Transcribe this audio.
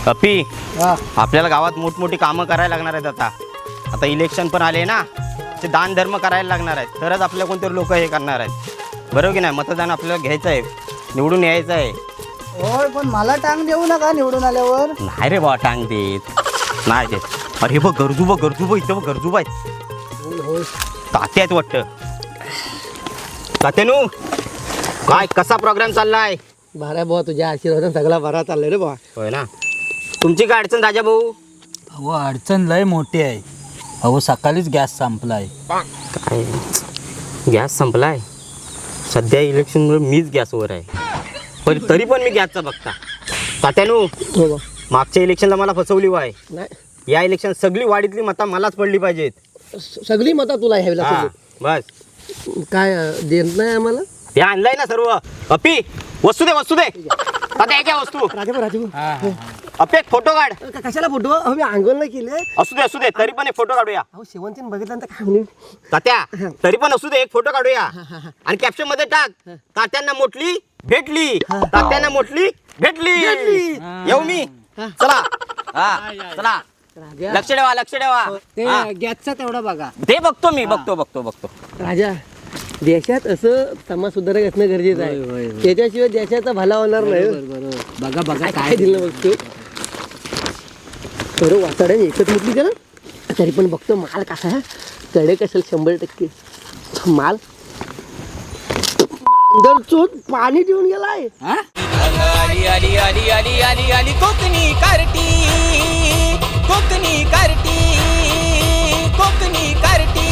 कपी आपल्याला गावात मोठमोठी कामं करायला लागणार आहेत. आता इलेक्शन पण आले ना, ते दान धर्म करायला लागणार आहेत, तरच आपल्या कोणतरी लोक हे करणार आहेत. बरोबर की नाही? मतदान आपल्याला घ्यायचं आहे, निवडून यायचं आहे. होय, पण मला टांग देऊ नका निवडून आल्यावर. नाही रे बा, टांग देत नाही देत. अरे बघ गरजूबा इथं बघ गरजूबा आहेत. तात्या आहेत वाटतं. तात्यानू काय कसा प्रोग्राम चाललाय? बरा भाऊ, तुझ्या आशीर्वादाने सगळा बरा चाललाय रे बा. होय ना. तुमची काय अडचण राजा भाऊ? अहो अडचण लय मोठी आहे. अहो सकाळीच गॅस संपलाय. काय गॅस संपलाय? सध्या इलेक्शनमुळे मीच गॅसवर आहे, पण तरी पण मी गॅसचा बघता. तात्यानू मागच्या इलेक्शनला मला फसवली वाय. नाही, या इलेक्शन सगळी वाडीतली मतं मलाच पडली पाहिजेत. सगळी मतं तुला ह्याला. हा, बस. काय देत नाही आम्हाला? ते आणलंय ना सर्व. अपी वस्तू दे तात्या, काय वस्तू? राजा अपे एक फोटो काढ. कशाला फोटो? आम्ही अंगण नाही केले. असू दे तरी पण एक फोटो काढूया. अहो शेवंतीन बघितल्यानंतर काय होईल? तात्या तरी पण असू दे, एक फोटो काढूया आणि कॅप्शन मध्ये टाक, तात्यांना मोठली भेटली, तात्यांना मोठली भेटली. येऊ मी. चला चला, लक्ष ठेवा. ते हा. गॅसचा तेवढा बघा. ते बघतो मी. बघतो राजा, देशात असं समाज सुधारक असणं गरजेचं आहे. त्याच्याशिवाय देशाचा भला होणार नाही. बघा काय दिलं बघतो. बरं वाचाड्याने एकच म्हटली का ना, तरी पण बघतो माल कसा आहे. कडक असेल 100%. माल अंदरचून पाणी देऊन गेलाय. आली आली आली आली आली आली कोकणी कार्टी, कोकणी कार्टी, कोकणी कार्टी.